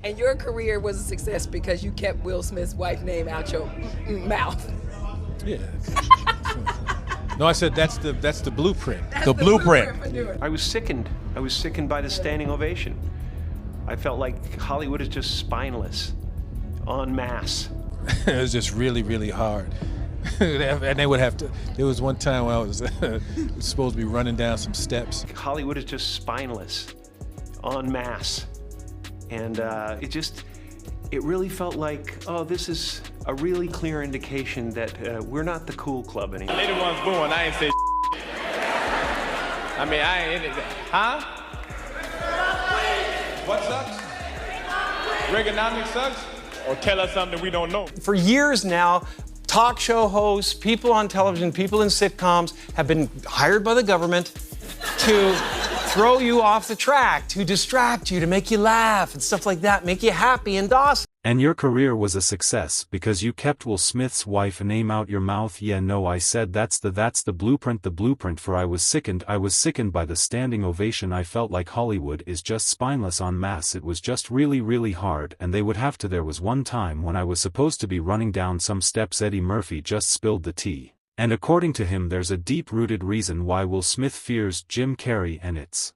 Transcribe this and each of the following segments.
And your career was a success because you kept Will Smith's wife's name out your mouth. Yeah. No, I said that's the blueprint. That's The blueprint. for doing it. I was sickened. I was sickened by the standing ovation. I felt like Hollywood is just spineless, en masse. It was just really, really hard. And they would have to. There was one time when I was supposed to be running down some steps. Hollywood is just spineless, en masse. And it really felt like, oh, this is a really clear indication that we're not the cool club anymore. Later one's born, I ain't say I mean, I ain't, huh? What sucks? Reaganomics sucks? Or tell us something we don't know. For years now, talk show hosts, people on television, people in sitcoms have been hired by the government to throw you off the track, to distract you, to make you laugh and stuff like that, make you happy and docile. And your career was a success because you kept Will Smith's wife name out your mouth. Yeah, no, I said that's the blueprint for I was sickened by the standing ovation. I felt like Hollywood is just spineless en masse. It was just really, really hard, and they would have to. There was one time when I was supposed to be running down some steps, Eddie Murphy just spilled the tea. And according to him there's a deep-rooted reason why Will Smith fears Jim Carrey, and it's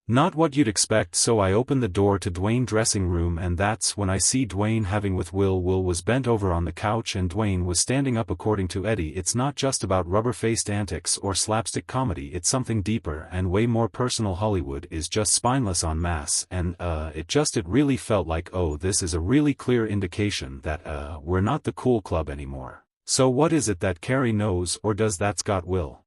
not what you'd expect. So I opened the door to Dwayne's dressing room, and that's when I see Dwayne having with Will. Will was bent over on the couch and Dwayne was standing up. According to Eddie, it's not just about rubber-faced antics or slapstick comedy, it's something deeper and way more personal. Hollywood is just spineless en masse, and it really felt like, oh, this is a really clear indication that we're not the cool club anymore. So what is it that Carrey knows, or does that Scott Will?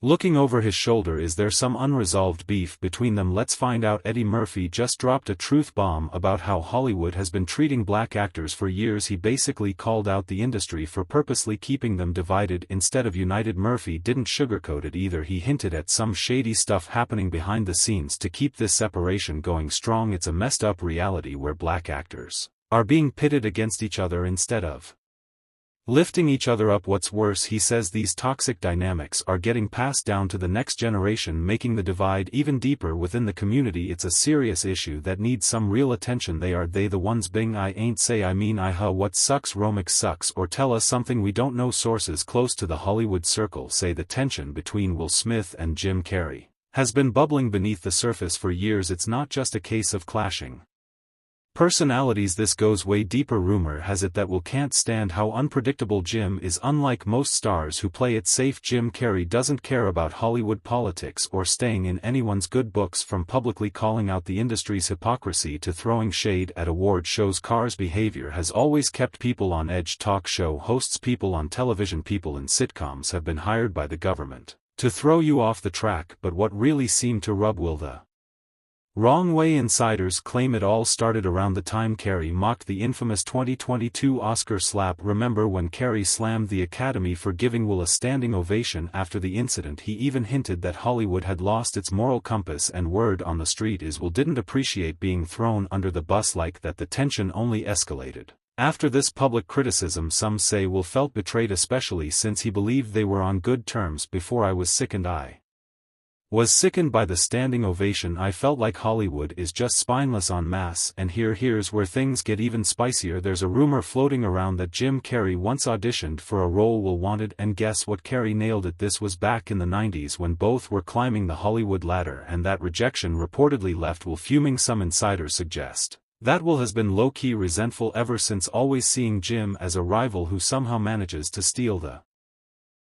Looking over his shoulder, is there some unresolved beef between them? Let's find out. Eddie Murphy just dropped a truth bomb about how Hollywood has been treating black actors for years. He basically called out the industry for purposely keeping them divided instead of united. Murphy didn't sugarcoat it either. He hinted at some shady stuff happening behind the scenes to keep this separation going strong. It's a messed up reality where black actors are being pitted against each other instead of lifting each other up. What's worse, he says these toxic dynamics are getting passed down to the next generation, making the divide even deeper within the community. It's a serious issue that needs some real attention. They the ones being I ain't say I mean I huh. What sucks? Romix sucks, or tell us something we don't know. Sources close to the Hollywood circle say the tension between Will Smith and Jim Carrey has been bubbling beneath the surface for years. It's not just a case of clashing personalities, this goes way deeper. Rumor has it that Will can't stand how unpredictable Jim is. Unlike most stars who play it safe, Jim Carrey doesn't care about Hollywood politics or staying in anyone's good books. From publicly calling out the industry's hypocrisy to throwing shade at award shows, Carr's behavior has always kept people on edge. Talk show hosts, people on television, people in sitcoms have been hired by the government to throw you off the track, but what really seemed to rub Will the wrong way? Insiders claim it all started around the time Carrey mocked the infamous 2022 Oscar slap. Remember when Carrey slammed the Academy for giving Will a standing ovation after the incident? He even hinted that Hollywood had lost its moral compass, and word on the street is Will didn't appreciate being thrown under the bus like that. The tension only escalated after this public criticism. Some say Will felt betrayed, especially since he believed they were on good terms before. I was sickened. I was sickened by the standing ovation. I felt like Hollywood is just spineless en masse. And here's where things get even spicier. There's a rumor floating around that Jim Carrey once auditioned for a role Will wanted, and guess what? Carrey nailed it. This was back in the 90s when both were climbing the Hollywood ladder, and that rejection reportedly left Will fuming. Some insiders suggest that Will has been low-key resentful ever since, always seeing Jim as a rival who somehow manages to steal the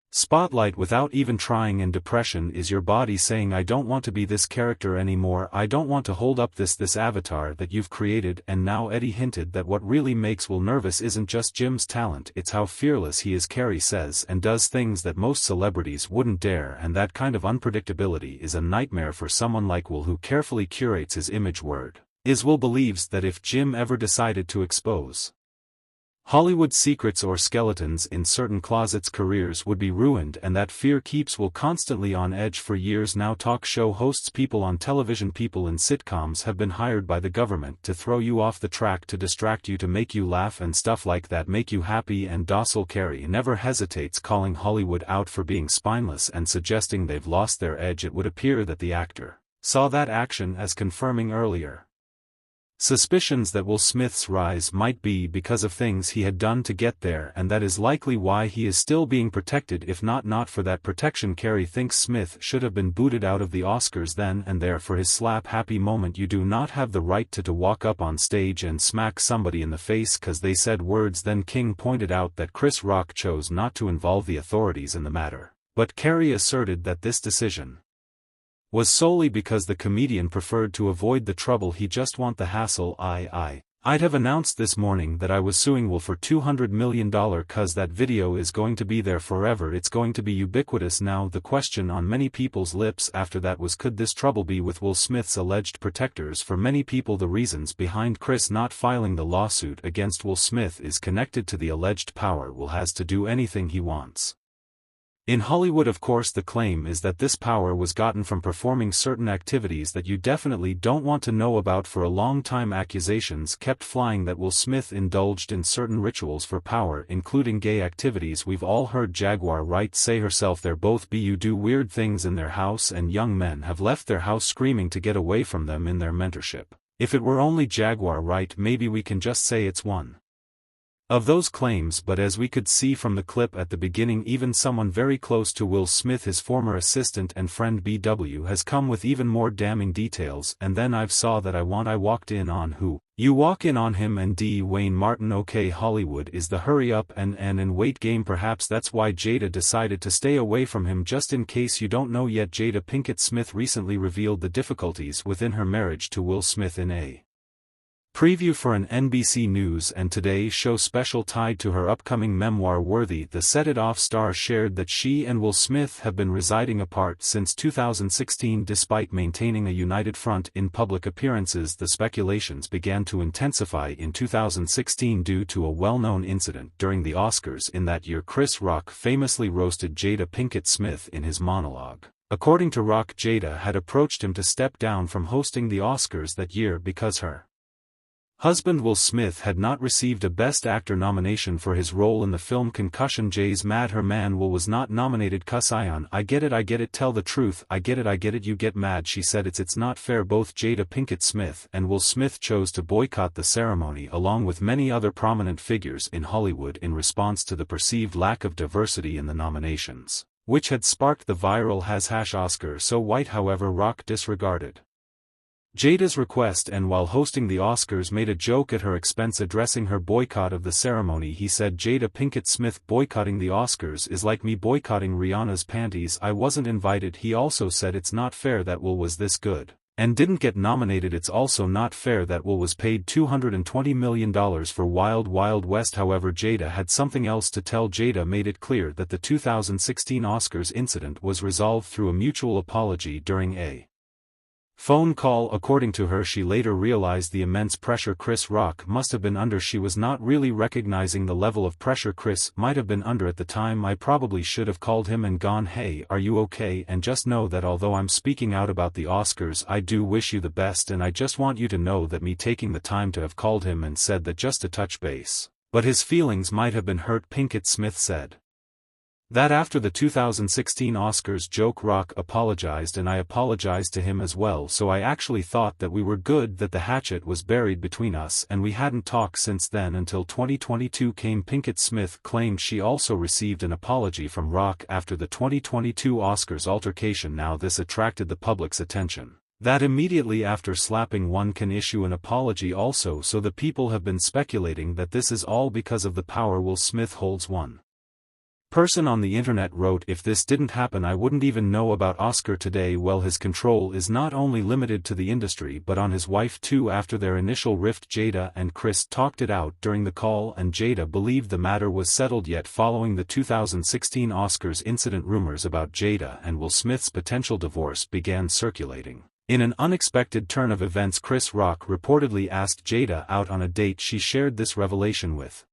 spotlight without even trying. And depression is your body saying, I don't want to be this character anymore. I don't want to hold up this avatar that you've created. And now Eddie hinted that what really makes Will nervous isn't just Jim's talent, it's how fearless he is. Carrey says and does things that most celebrities wouldn't dare, and that kind of unpredictability is a nightmare for someone like Will, who carefully curates his image. Word is Will believes that if Jim ever decided to expose Hollywood secrets or skeletons in certain closets, careers would be ruined, and that fear keeps Will constantly on edge. For years now, talk show hosts, people on television, people in sitcoms have been hired by the government to throw you off the track, to distract you, to make you laugh and stuff like that, make you happy and docile. Carrey never hesitates calling Hollywood out for being spineless and suggesting they've lost their edge. It would appear that the actor saw that action as confirming earlier Suspicions that Will Smith's rise might be because of things he had done to get there, and that is likely why he is still being protected. If not for that protection, Carrey thinks Smith should have been booted out of the Oscars then and there for his slap-happy moment. You do not have the right to walk up on stage and smack somebody in the face cause they said words. Then King pointed out that Chris Rock chose not to involve the authorities in the matter, but Carrey asserted that this decision was solely because the comedian preferred to avoid the trouble. He just want the hassle. I'd have announced this morning that I was suing Will for $200 million cause that video is going to be there forever. It's going to be ubiquitous now. The question on many people's lips after that was, could this trouble be with Will Smith's alleged protectors? For many people, the reasons behind Chris not filing the lawsuit against Will Smith is connected to the alleged power Will has to do anything he wants. In Hollywood, of course, the claim is that this power was gotten from performing certain activities that you definitely don't want to know about. For a long time, accusations kept flying that Will Smith indulged in certain rituals for power, including gay activities. We've all heard Jaguar Wright say herself they're both do weird things in their house, and young men have left their house screaming to get away from them in their mentorship. If it were only Jaguar Wright, maybe we can just say it's one of those claims, but as we could see from the clip at the beginning, even someone very close to Will Smith, his former assistant and friend BW, has come with even more damning details. And then I've saw that I walked in on who. You walk in on him and Dwayne Martin. Okay, Hollywood is the hurry up and wait game. Perhaps that's why Jada decided to stay away from him. Just in case you don't know yet, Jada Pinkett Smith recently revealed the difficulties within her marriage to Will Smith in a preview for an NBC News and Today show special tied to her upcoming memoir Worthy. The Set It Off star shared that she and Will Smith have been residing apart since 2016 despite maintaining a united front in public appearances. The speculations began to intensify in 2016 due to a well-known incident during the Oscars in that year. Chris Rock famously roasted Jada Pinkett Smith in his monologue. According to Rock, Jada had approached him to step down from hosting the Oscars that year because her husband Will Smith had not received a Best Actor nomination for his role in the film Concussion. Jay's mad her man Will was not nominated. Cuss Ion, I get it, tell the truth, I get it, you get mad. She said it's not fair. Both Jada Pinkett Smith and Will Smith chose to boycott the ceremony along with many other prominent figures in Hollywood in response to the perceived lack of diversity in the nominations, which had sparked the viral #Oscar so white. However, Rock disregarded Jada's request and while hosting the Oscars made a joke at her expense addressing her boycott of the ceremony. He said, Jada Pinkett Smith boycotting the Oscars is like me boycotting Rihanna's panties. I wasn't invited. He also said it's not fair that Will was this good and didn't get nominated. It's also not fair that Will was paid $220 million for Wild Wild West. However, Jada had something else to tell. Jada made it clear that the 2016 Oscars incident was resolved through a mutual apology during a phone call. According to her, she later realized the immense pressure Chris Rock must have been under. She was not really recognizing the level of pressure Chris might have been under at the time. I probably should have called him and gone, hey, are you okay? And just know that although I'm speaking out about the Oscars, I do wish you the best, and I just want you to know that me taking the time to have called him and said that just to touch base, but his feelings might have been hurt. Pinkett Smith said that after the 2016 Oscars joke, Rock apologized and I apologized to him as well, so I actually thought that we were good, that the hatchet was buried between us and we hadn't talked since then until 2022 came. Pinkett Smith claimed she also received an apology from Rock after the 2022 Oscars altercation. Now this attracted the public's attention, that immediately after slapping one can issue an apology also, so the people have been speculating that this is all because of the power Will Smith holds. One person on the internet wrote, if this didn't happen I wouldn't even know about Oscar today. Well, his control is not only limited to the industry but on his wife too. After their initial rift, Jada and Chris talked it out during the call and Jada believed the matter was settled. Yet following the 2016 Oscars incident, rumors about Jada and Will Smith's potential divorce began circulating. In an unexpected turn of events, Chris Rock reportedly asked Jada out on a date. She shared this revelation with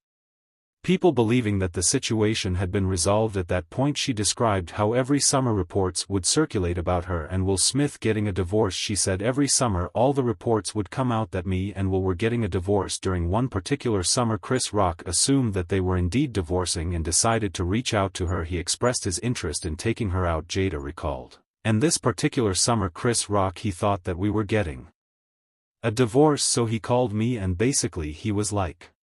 people believing that the situation had been resolved at that point. She described how every summer reports would circulate about her and Will Smith getting a divorce. She said every summer all the reports would come out that me and Will were getting a divorce. During one particular summer, Chris Rock assumed that they were indeed divorcing and decided to reach out to her. He expressed his interest in taking her out, Jada recalled. And this particular summer, Chris Rock, he thought that we were getting A divorce, so he called me and basically he was like,